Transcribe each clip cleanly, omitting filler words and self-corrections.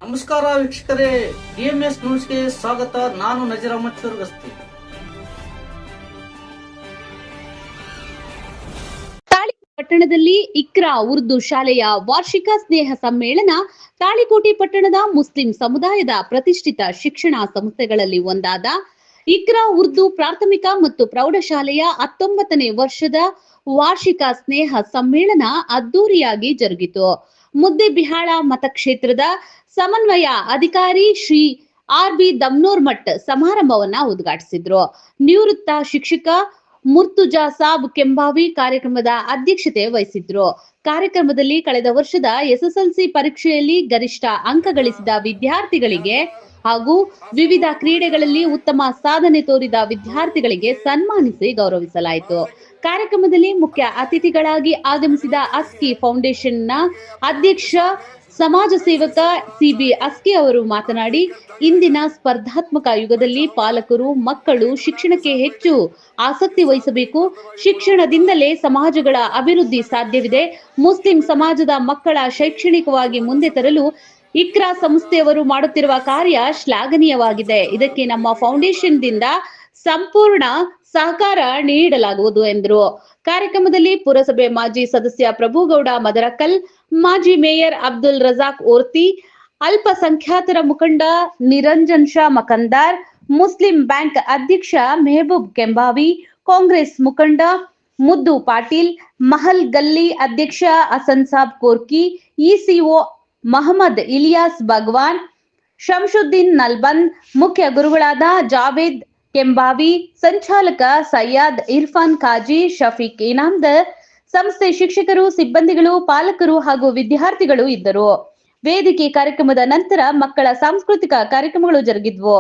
ನಮಸ್ಕಾರ ವೀಕ್ಷಕರೇ, ಡಿಎಂಎಸ್ ನ್ಯೂಸ್ಗೆ ಸ್ವಾಗತ. ನಾನು ನಜೀರ್ ಅಹಮದ್ ಗಸ್ತಿ. ಪಟ್ಟಣದಲ್ಲಿ ಇಕ್ರಾ ಉರ್ದು ಶಾಲೆಯ ವಾರ್ಷಿಕ ಸ್ನೇಹ ಸಮ್ಮೇಳನ ತಾಳಿಕೋಟೆ ಪಟ್ಟಣದ ಮುಸ್ಲಿಂ ಸಮುದಾಯದ ಪ್ರತಿಷ್ಠಿತ ಶಿಕ್ಷಣ ಸಂಸ್ಥೆಗಳಲ್ಲಿ ಒಂದಾದ ಇಕ್ರಾ ಉರ್ದು ಪ್ರಾಥಮಿಕ ಮತ್ತು ಪ್ರೌಢಶಾಲೆಯ 19ನೇ ವರ್ಷದ ವಾರ್ಷಿಕ ಸ್ನೇಹ ಸಮ್ಮೇಳನ ಅದ್ದೂರಿಯಾಗಿ ಜರುಗಿತು. ಮುದ್ದೇಬಿಹಾಳ ಮತಕ್ಷೇತ್ರದ ಸಮನ್ವಯ ಅಧಿಕಾರಿ ಶ್ರೀ ಆರ್.ಬಿ. ದಮ್ನೋರ್ಮಠ್ ಸಮಾರಂಭವನ್ನ ಉದ್ಘಾಟಿಸಿದ್ರು. ನಿವೃತ್ತ ಶಿಕ್ಷಕ ಮುರ್ತುಜಾ ಸಾಬ್ ಕೆಂಬಾವಿ ಕಾರ್ಯಕ್ರಮದ ಅಧ್ಯಕ್ಷತೆ ವಹಿಸಿದ್ರು. ಕಾರ್ಯಕ್ರಮದಲ್ಲಿ ಕಳೆದ ವರ್ಷದ ಎಸ್ಎಸ್ಎಲ್ಸಿ ಪರೀಕ್ಷೆಯಲ್ಲಿ ಗರಿಷ್ಠ ಅಂಕ ಗಳಿಸಿದ ವಿದ್ಯಾರ್ಥಿಗಳಿಗೆ ಹಾಗೂ ವಿವಿಧ ಕ್ರೀಡೆಗಳಲ್ಲಿ ಉತ್ತಮ ಸಾಧನೆ ತೋರಿದ ವಿದ್ಯಾರ್ಥಿಗಳಿಗೆ ಸನ್ಮಾನಿಸಿ ಗೌರವಿಸಲಾಯಿತು. ಕಾರ್ಯಕ್ರಮದಲ್ಲಿ ಮುಖ್ಯ ಅತಿಥಿಗಳಾಗಿ ಆಗಮಿಸಿದ ಅಸ್ಕಿ ಫೌಂಡೇಶನ್ನ ಅಧ್ಯಕ್ಷ ಸಮಾಜ ಸೇವಕ ಸಿಬಿ ಅಸ್ಕಿ ಅವರು ಮಾತನಾಡಿ, ಇಂದಿನ ಸ್ಪರ್ಧಾತ್ಮಕ ಯುಗದಲ್ಲಿ ಪಾಲಕರು ಮಕ್ಕಳು ಶಿಕ್ಷಣಕ್ಕೆ ಹೆಚ್ಚು ಆಸಕ್ತಿ ವಹಿಸಬೇಕು. ಶಿಕ್ಷಣದಿಂದಲೇ ಸಮಾಜಗಳ ಅಭಿವೃದ್ಧಿ ಸಾಧ್ಯವಿದೆ. ಮುಸ್ಲಿಂ ಸಮಾಜದ ಮಕ್ಕಳ ಶೈಕ್ಷಣಿಕವಾಗಿ ಮುಂದೆ ತರಲು ಇಕ್ರಾ ಸಂಸ್ಥೆಯವರು ಮಾಡುತ್ತಿರುವ ಕಾರ್ಯ ಶ್ಲಾಘನೀಯವಾಗಿದೆ. ಇದಕ್ಕೆ ನಮ್ಮ ಫೌಂಡೇಶನ್ ದಿಂದ ಸಂಪೂರ್ಣ ಸಹಕಾರ ನೀಡಲಾಗುವುದು ಎಂದರು. ಕಾರ್ಯಕ್ರಮದಲ್ಲಿ ಪುರಸಭೆ ಮಾಜಿ ಸದಸ್ಯ ಪ್ರಭುಗೌಡ ಮದರಕಲ್, ಮಾಜಿ ಮೇಯರ್ ಅಬ್ದುಲ್ ರಜಾಕ್ ಓರ್ತಿ, ಅಲ್ಪಸಂಖ್ಯಾತರ ಮುಖಂಡ ನಿರಂಜನ್ ಶಾ ಮಕಂದಾರ್, ಮುಸ್ಲಿಂ ಬ್ಯಾಂಕ್ ಅಧ್ಯಕ್ಷ ಮೆಹಬೂಬ್ ಕೆಂಬಾವಿ, ಕಾಂಗ್ರೆಸ್ ಮುಖಂಡ ಮುದ್ದು ಪಾಟೀಲ್, ಮಹಲ್ ಗಲ್ಲಿ ಅಧ್ಯಕ್ಷ ಹಸನ್ ಸಾಬ್ ಕೋರ್ಕಿ, ಇಸಿಒ ಮಹಮ್ಮದ್ ಇಲಿಯಾಸ್ ಭಗವಾನ್, ಶಂಶುದ್ದೀನ್ ನಲ್ಬಂದ್, ಮುಖ್ಯ ಗುರುಗಳಾದ ಜಾವೇದ್ ಕೆಂಬಾವಿ, ಸಂಚಾಲಕ ಸಯ್ಯದ್ ಇರ್ಫಾನ್ ಕಾಜಿ, ಶಫೀಕ್ ಇನಾಮ್ದರ್, ಸಂಸ್ಥೆ ಶಿಕ್ಷಕರು, ಸಿಬ್ಬಂದಿಗಳು, ಪಾಲಕರು ಹಾಗೂ ವಿದ್ಯಾರ್ಥಿಗಳು ಇದ್ದರು. ವೇದಿಕೆ ಕಾರ್ಯಕ್ರಮದ ನಂತರ ಮಕ್ಕಳ ಸಾಂಸ್ಕೃತಿಕ ಕಾರ್ಯಕ್ರಮಗಳು ಜರುಗಿದ್ವು.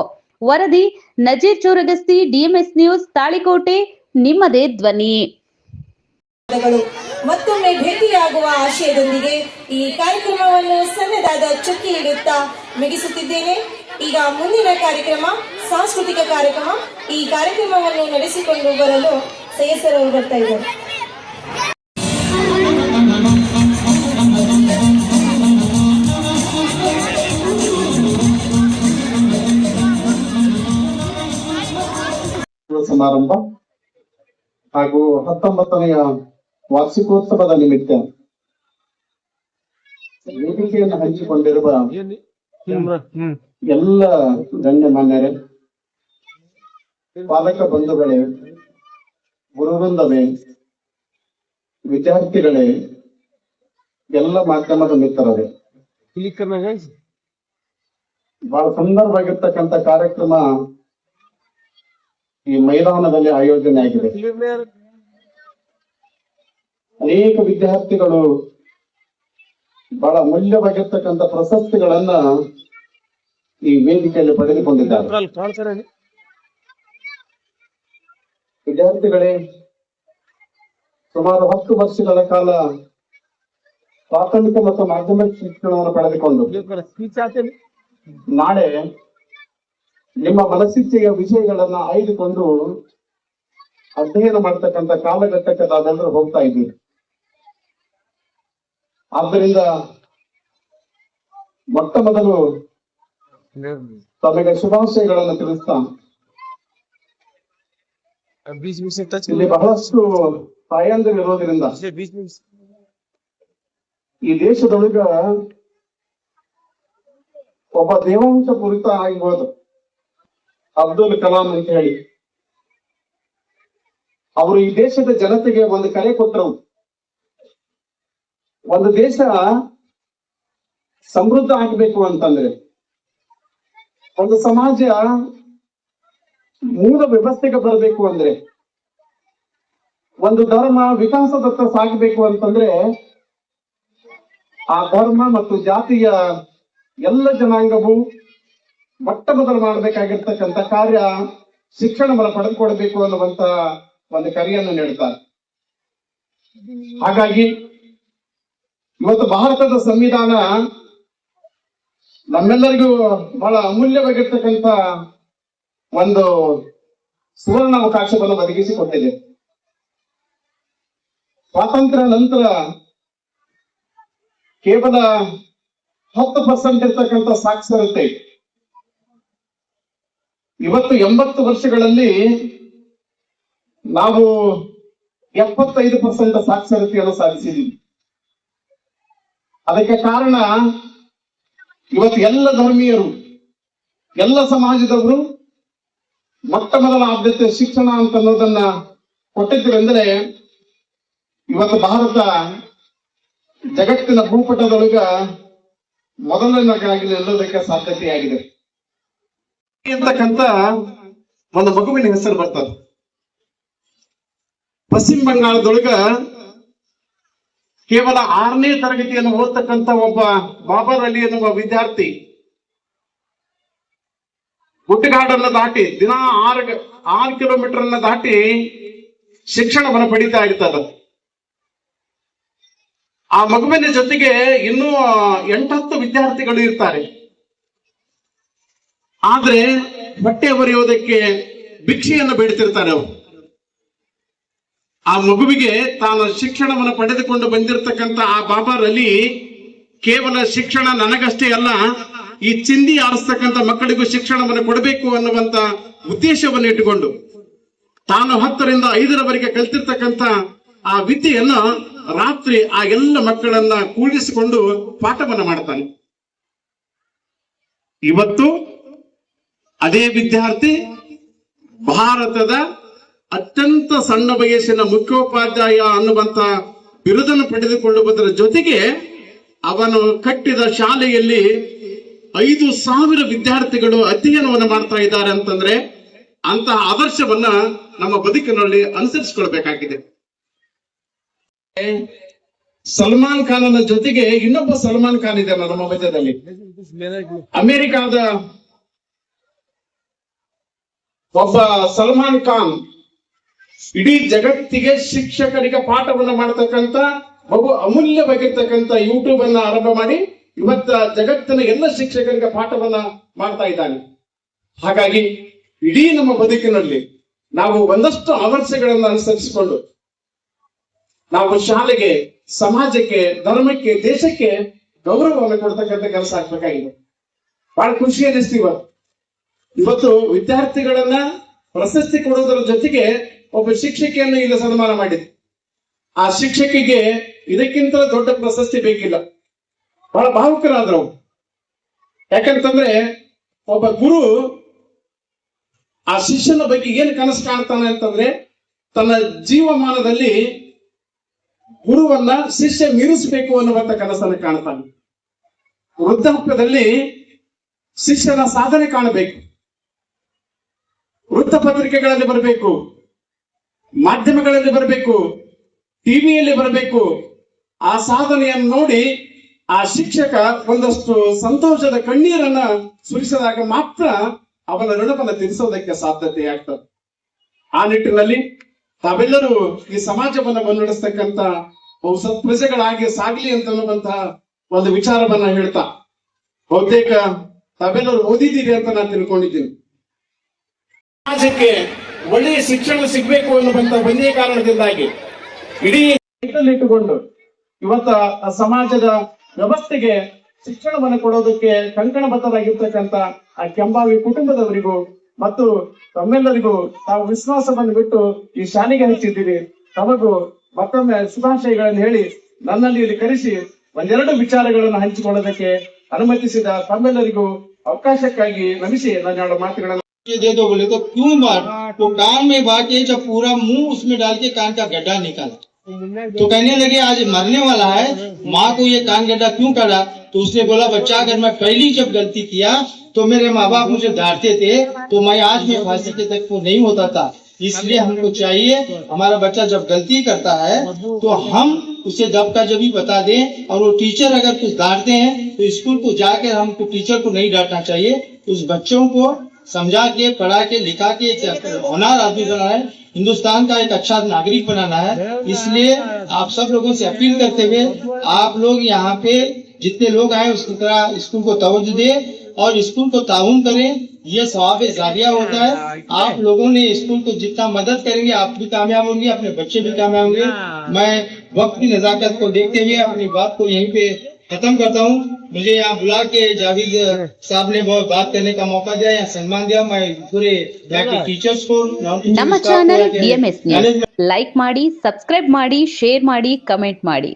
ವರದಿ ನಜೀರ್ ಚೂರಗಸ್ತಿ, ಡಿಎಂಎಸ್ ನ್ಯೂಸ್, ತಾಳಿಕೋಟೆ, ನಿಮ್ಮದೇ ಧ್ವನಿ. ಮತ್ತೊಮ್ಮೆ ಭೇಟಿಯಾಗುವ ಆಶಯದೊಂದಿಗೆ ಈ ಕಾರ್ಯಕ್ರಮವನ್ನು ಸಣ್ಣದಾದ ಚುಕ್ಕಿ ಇಡುತ್ತಾ ಮುಗಿಸುತ್ತಿದ್ದೇನೆ. ಈಗ ಮುಂದಿನ ಕಾರ್ಯಕ್ರಮ ಸಾಂಸ್ಕೃತಿಕ ಕಾರ್ಯಕ್ರಮ. ಈ ಕಾರ್ಯಕ್ರಮವನ್ನು ನಡೆಸಿಕೊಂಡು ಬರಲು ಸದಸ್ಯರು ಬರ್ತಾ ಇದ್ದಾರೆ. ಸಮಾರಂಭ ಹಾಗೂ 19ನೆಯ ವಾರ್ಷಿಕೋತ್ಸವದ ನಿಮಿತ್ತ ವೇದಿಕೆಯನ್ನು ಹಂಚಿಕೊಂಡಿರುವ ಎಲ್ಲ ಗಣ್ಯಮಾನ್ಯರೇ, ಪಾಲಕ ಬಂಧುಗಳೇ, ಗುರುವೃಂದವೇ, ವಿದ್ಯಾರ್ಥಿಗಳೇ, ಎಲ್ಲ ಮಾಧ್ಯಮದ ಮಿತ್ರರೇ, ಬಹಳ ಸುಂದರವಾಗಿರ್ತಕ್ಕಂಥ ಕಾರ್ಯಕ್ರಮ ಈ ಮೈದಾನದಲ್ಲಿ ಆಯೋಜನೆ ಆಗಿದೆ. ಅನೇಕ ವಿದ್ಯಾರ್ಥಿಗಳು ಬಹಳ ಅಮೂಲ್ಯವಾಗಿರ್ತಕ್ಕಂಥ ಪ್ರಶಸ್ತಿಗಳನ್ನ ಈ ವೇದಿಕೆಯಲ್ಲಿ ಪಡೆದುಕೊಂಡಿದ್ದಾರೆ. ವಿದ್ಯಾರ್ಥಿಗಳೇ, ಸುಮಾರು 10 ವರ್ಷಗಳ ಕಾಲ ಪ್ರಾಥಮಿಕ ಮತ್ತು ಮಾಧ್ಯಮಿಕ ಶಿಕ್ಷಣವನ್ನು ಪಡೆದುಕೊಂಡು ನಾಳೆ ನಿಮ್ಮ ಮನಸ್ಸಿಚ್ಛೆಯ ವಿಷಯಗಳನ್ನ ಆಯ್ದುಕೊಂಡು ಅಧ್ಯಯನ ಮಾಡ್ತಕ್ಕಂಥ ಕಾಲಘಟ್ಟಕ್ಕೆ ನಾವೆಲ್ಲರೂ ಹೋಗ್ತಾ ಇದ್ದೀವಿ. ಆದ್ದರಿಂದ ಮೊಟ್ಟ ಮೊದಲು ತಮಗೆ ಶುಭಾಶಯಗಳನ್ನು ತಿಳಿಸ್ತಾ, ಇಲ್ಲಿ ಬಹಳಷ್ಟು ತಾಯಂದಿರು ಇರೋದ್ರಿಂದ ಈ ದೇಶದೊಳಗ ಒಬ್ಬ ದೇವಾಂಶ ಪುರಿತ ಆಗಿರ್ಬೋದು ಅಬ್ದುಲ್ ಕಲಾಂ ಅಂತ ಹೇಳಿ, ಅವರು ಈ ದೇಶದ ಜನತೆಗೆ ಒಂದು ಕರೆ ಕೊಟ್ಟರು. ಒಂದು ದೇಶ ಸಮೃದ್ಧ ಆಗಬೇಕು ಅಂತಂದ್ರೆ, ಒಂದು ಸಮಾಜ ಮೂಲ ವ್ಯವಸ್ಥೆಗೆ ಬರಬೇಕು ಅಂದ್ರೆ, ಒಂದು ಧರ್ಮ ವಿಕಾಸದತ್ತ ಸಾಗಬೇಕು ಅಂತಂದ್ರೆ, ಆ ಧರ್ಮ ಮತ್ತು ಜಾತಿಯ ಎಲ್ಲ ಜನಾಂಗವು ಮೊಟ್ಟ ಮೊದಲು ಮಾಡಬೇಕಾಗಿರ್ತಕ್ಕಂಥ ಕಾರ್ಯ ಶಿಕ್ಷಣವನ್ನು ಪಡೆದುಕೊಳ್ಬೇಕು ಅನ್ನುವಂತ ಒಂದು ಕರೆಯನ್ನು ನೀಡುತ್ತಾರೆ. ಹಾಗಾಗಿ ಇವತ್ತು ಭಾರತದ ಸಂವಿಧಾನ ನಮ್ಮೆಲ್ಲರಿಗೂ ಬಹಳ ಅಮೂಲ್ಯವಾಗಿರ್ತಕ್ಕಂಥ ಒಂದು ಸುವರ್ಣ ಅವಕಾಶವನ್ನು ಒದಗಿಸಿಕೊಟ್ಟಿದೆ. ಸ್ವಾತಂತ್ರ್ಯ ನಂತರ ಕೇವಲ 10% ಇರ್ತಕ್ಕಂಥ ಸಾಕ್ಷರತೆ ಇವತ್ತು 80 ವರ್ಷಗಳಲ್ಲಿ ನಾವು 75% ಸಾಕ್ಷರತೆಯನ್ನು ಸಾಧಿಸಿದ್ದೀವಿ. ಅದಕ್ಕೆ ಕಾರಣ ಇವತ್ತು ಎಲ್ಲ ಧರ್ಮೀಯರು, ಎಲ್ಲ ಸಮಾಜದವರು ಮೊಟ್ಟ ಮೊದಲ ಆದ್ಯತೆ ಶಿಕ್ಷಣ ಅಂತ ಅನ್ನೋದನ್ನ ಕೊಟ್ಟಿದ್ದೀರೆಂದ್ರೆ ಇವತ್ತು ಭಾರತ ಜಗತ್ತಿನ ಭೂಪಟದೊಳಗ ಮೊದಲನೇದಾಗಿ ನಿಲ್ಲೋದಕ್ಕೆ ಸಾಧ್ಯತೆಯಾಗಿದೆ ಅಂತಕ್ಕಂಥ ಒಂದು ಮಗುವಿನ ಹೆಸರು ಬರ್ತದೆ. ಪಶ್ಚಿಮ ಬಂಗಾಳದೊಳಗ ಕೇವಲ 6ನೇ ತರಗತಿಯನ್ನು ಓದ್ತಕ್ಕಂಥ ಒಬ್ಬ ಬಾಬರ್ ಅಲಿ ಎನ್ನುವ ವಿದ್ಯಾರ್ಥಿ ಗುಡ್ಡಗಾಡನ್ನ ದಾಟಿ ದಿನ 6 ಕಿಲೋಮೀಟರ್ ಅನ್ನ ದಾಟಿ ಶಿಕ್ಷಣವನ್ನು ಪಡಿತಾ ಇರ್ತದ. ಆ ಮಗುವಿನ ಜೊತೆಗೆ ಇನ್ನೂ 8-10 ವಿದ್ಯಾರ್ಥಿಗಳು ಇರ್ತಾರೆ. ಆದ್ರೆ ಬಟ್ಟೆ ಬರೆಯೋದಕ್ಕೆ ಭಿಕ್ಷೆಯನ್ನು ಬೇಡ್ತಿರ್ತಾರೆ ಅವರು. ಆ ಮಗುವಿಗೆ ತಾನು ಶಿಕ್ಷಣವನ್ನು ಪಡೆದುಕೊಂಡು ಬಂದಿರತಕ್ಕಂತ ಆ ಬಾಬರ್ ಅಲಿ ಕೇವಲ ಶಿಕ್ಷಣ ನನಗಷ್ಟೇ ಅಲ್ಲ, ಈ ಚಿಂದಿ ಆರಿಸ್ತಕ್ಕಂಥ ಮಕ್ಕಳಿಗೂ ಶಿಕ್ಷಣವನ್ನು ಕೊಡಬೇಕು ಅನ್ನುವಂತ ಉದ್ದೇಶವನ್ನು ಇಟ್ಟುಕೊಂಡು ತಾನು 10ರಿಂದ 5ರವರೆಗೆ ಕಲ್ತಿರ್ತಕ್ಕಂಥ ಆ ವಿದ್ಯೆಯನ್ನ ರಾತ್ರಿ ಆ ಎಲ್ಲ ಮಕ್ಕಳನ್ನ ಕೂಡಿಸಿಕೊಂಡು ಪಾಠವನ್ನ ಮಾಡ್ತಾನೆ. ಇವತ್ತು ಅದೇ ವಿದ್ಯಾರ್ಥಿ ಭಾರತದ ಅತ್ಯಂತ ಸಣ್ಣ ವಯಸ್ಸಿನ ಮುಖ್ಯೋಪಾಧ್ಯಾಯ ಅನ್ನುವಂತ ಬಿರುದನ್ನು ಪಡೆದುಕೊಳ್ಳುವುದರ ಜೊತೆಗೆ ಅವನು ಕಟ್ಟಿದ ಶಾಲೆಯಲ್ಲಿ 5,000 ವಿದ್ಯಾರ್ಥಿಗಳು ಅಧ್ಯಯನವನ್ನು ಮಾಡ್ತಾ ಇದ್ದಾರೆ ಅಂತಂದ್ರೆ ಅಂತಹ ಆದರ್ಶವನ್ನ ನಮ್ಮ ಬದುಕಿನಲ್ಲಿ ಅನುಸರಿಸಿಕೊಳ್ಬೇಕಾಗಿದೆ. ಸಲ್ಮಾನ್ ಖಾನನ ಜೊತೆಗೆ ಇನ್ನೊಬ್ಬ ಸಲ್ಮಾನ್ ಖಾನ್ ಇದೆ ನಮ್ಮ ಮಧ್ಯದಲ್ಲಿ. ಅಮೆರಿಕಾದ ಒಬ್ಬ ಸಲ್ಮಾನ್ ಖಾನ್ ಇಡೀ ಜಗತ್ತಿಗೆ ಶಿಕ್ಷಕರಿಗೆ ಪಾಠವನ್ನ ಮಾಡತಕ್ಕಂತ ಬಹು ಅಮೂಲ್ಯವಾಗಿರ್ತಕ್ಕಂಥ ಯೂಟ್ಯೂಬ್ ಅನ್ನ ಆರಂಭ ಮಾಡಿ ಇವತ್ತ ಜಗತ್ತಿನ ಎಲ್ಲ ಶಿಕ್ಷಕರಿಗೆ ಪಾಠವನ್ನ ಮಾಡ್ತಾ ಇದ್ದಾನೆ. ಹಾಗಾಗಿ ಇಡೀ ನಮ್ಮ ಬದುಕಿನಲ್ಲಿ ನಾವು ಒಂದಷ್ಟು ಆದರ್ಶಗಳನ್ನ ಅನುಸರಿಸಿಕೊಂಡು ನಾವು ಶಾಲೆಗೆ, ಸಮಾಜಕ್ಕೆ, ಧರ್ಮಕ್ಕೆ, ದೇಶಕ್ಕೆ ಗೌರವವನ್ನು ಕೊಡ್ತಕ್ಕಂಥ ಕೆಲಸ ಆಗ್ಬೇಕಾಗಿದೆ. ಬಹಳ ಖುಷಿ ಅನ್ನಿಸ್ತೀವ. ಇವತ್ತು ವಿದ್ಯಾರ್ಥಿಗಳನ್ನ ಪ್ರಶಸ್ತಿ ಕೊಡೋದರ ಜೊತೆಗೆ ಒಬ್ಬ ಶಿಕ್ಷಕಿಯನ್ನು ಈಗ ಸನ್ಮಾನ ಮಾಡಿದ್ರು. ಆ ಶಿಕ್ಷಕಿಗೆ ಇದಕ್ಕಿಂತ ದೊಡ್ಡ ಪ್ರಶಸ್ತಿ ಬೇಕಿಲ್ಲ. ಬಹಳ ಭಾವುಕರಾದ್ರು. ಯಾಕಂತಂದ್ರೆ ಒಬ್ಬ ಗುರು ಆ ಶಿಷ್ಯನ ಬಗ್ಗೆ ಏನು ಕನಸು ಕಾಣ್ತಾನೆ ಅಂತಂದ್ರೆ ತನ್ನ ಜೀವಮಾನದಲ್ಲಿ ಗುರುವನ್ನ ಶಿಷ್ಯ ಮೀರಿಸಬೇಕು ಅನ್ನುವಂತ ಕನಸನ್ನು ಕಾಣ್ತಾನೆ. ವೃದ್ಧಾಪ್ಯದಲ್ಲಿ ಶಿಷ್ಯನ ಸಾಧನೆ ಕಾಣಬೇಕು, ವೃತ್ತಪತ್ರಿಕೆಗಳಲ್ಲಿ ಬರಬೇಕು, ಮಾಧ್ಯಮಗಳಲ್ಲಿ ಬರಬೇಕು, ಟಿವಿಯಲ್ಲಿ ಬರಬೇಕು. ಆ ಸಾಧನೆಯನ್ನು ನೋಡಿ ಆ ಶಿಕ್ಷಕ ಒಂದಷ್ಟು ಸಂತೋಷದ ಕಣ್ಣೀರನ್ನ ಸುರಿಸಿದಾಗ ಮಾತ್ರ ಅವನ ಋಣವನ್ನು ತೀರಿಸೋದಕ್ಕೆ ಸಾಧ್ಯತೆ ಆಗ್ತದೆ. ಆ ನಿಟ್ಟಿನಲ್ಲಿ ತಾವೆಲ್ಲರೂ ಈ ಸಮಾಜವನ್ನ ಮುನ್ನಡೆಸ್ತಕ್ಕಂತ ಸತ್ಪ್ರಜೆಗಳಾಗಿ ಸಾಗಲಿ ಅಂತ ಅನ್ನುವಂತಹ ಒಂದು ವಿಚಾರವನ್ನ ಹೇಳ್ತಾ, ಬಹುತೇಕ ತಾವೆಲ್ಲರೂ ಓದಿದ್ದೀರಿ ಅಂತ ನಾನು ತಿಳ್ಕೊಂಡಿದ್ದೀನಿ. ಸಮಾಜಕ್ಕೆ ಒಳ್ಳೆಯ ಶಿಕ್ಷಣ ಸಿಗ್ಬೇಕು ಅನ್ನುವಂತ ಒಂದೇ ಕಾರಣದಿಂದಾಗಿ ಇಡೀ ಇಟ್ಟುಕೊಂಡು ಇವತ್ತ ಸಮಾಜದ ವ್ಯವಸ್ಥೆಗೆ ಶಿಕ್ಷಣವನ್ನು ಕೊಡೋದಕ್ಕೆ ಕಂಕಣಬದ್ಧರಾಗಿರ್ತಕ್ಕಂಥ ಆ ಕೆಂಬಾವಿ ಕುಟುಂಬದವರಿಗೂ ಮತ್ತು ತಮ್ಮೆಲ್ಲರಿಗೂ ತಾವು ವಿಶ್ವಾಸವನ್ನು ಬಿಟ್ಟು ಈ ಶಾಲೆಗೆ ಹಚ್ಚಿದ್ದೀರಿ. ತಮಗೂ ಮತ್ತೊಮ್ಮೆ ಶುಭಾಶಯಗಳನ್ನು ಹೇಳಿ ನನ್ನಲ್ಲಿ ಇಲ್ಲಿ ಕರೆಸಿ ಒಂದೆರಡು ವಿಚಾರಗಳನ್ನು ಹಂಚಿಕೊಳ್ಳೋದಕ್ಕೆ ಅನುಮತಿಸಿದ ತಮ್ಮೆಲ್ಲರಿಗೂ ಅವಕಾಶಕ್ಕಾಗಿ ನಮಿಸಿ ನನ್ನ ಎರಡು ಮಾತುಗಳನ್ನು दे दो बोले तो क्यों बात, तो कान में बात ये जब पूरा मुंह उसमें डाल के कान का गड्ढा निकाला तो कहने लगे आज मरने वाला है, माँ को ये कान गड्ढा क्यों काटा? तो उसने बोला बच्चा अगर मैं पहली जब गलती किया तो मेरे माँ बाप मुझे डांटते थे तो मैं आज में फांसी के तक वो नहीं होता था। इसलिए हमको चाहिए हमारा बच्चा जब गलती करता है तो हम उसे जब का जब भी बता दें, और वो टीचर अगर कुछ डांटते हैं तो स्कूल को जाकर हमको टीचर को नहीं डांटना चाहिए, उस बच्चों को समझा के, पढ़ा के, लिखा के होनहार आदमी बनाना है, हिंदुस्तान का एक अच्छा नागरिक बनाना है। इसलिए आप सब लोगों से अपील करते हुए आप लोग यहाँ पे जितने लोग आए उसकी तरह स्कूल को तवज्जो दें और स्कूल को ताउन करें। ये सवाब जारिया होता है। आप लोगों ने स्कूल को जितना मदद करेंगे आप भी कामयाब होंगे, अपने बच्चे भी कामयाब होंगे। मैं वक्त की नजाकत को देखते हुए अपनी बात को यहीं पे खत्म करता हूँ। मुझे यहाँ बुला के जावेद साहब ने बहुत बात करने का मौका दिया, यहाँ सम्मान दिया। मैं पूरे यहाँ के टीचर्स को, ನಮ್ಮ ಚಾನೆಲ್ DMS ನ್ಯೂಸ್ ಲೈಕ್ ಮಾಡಿ, ಸಬ್ಸ್ಕ್ರೈಬ್ ಮಾಡಿ, ಶೇರ್ ಮಾಡಿ, ಕಮೆಂಟ್ ಮಾಡಿ.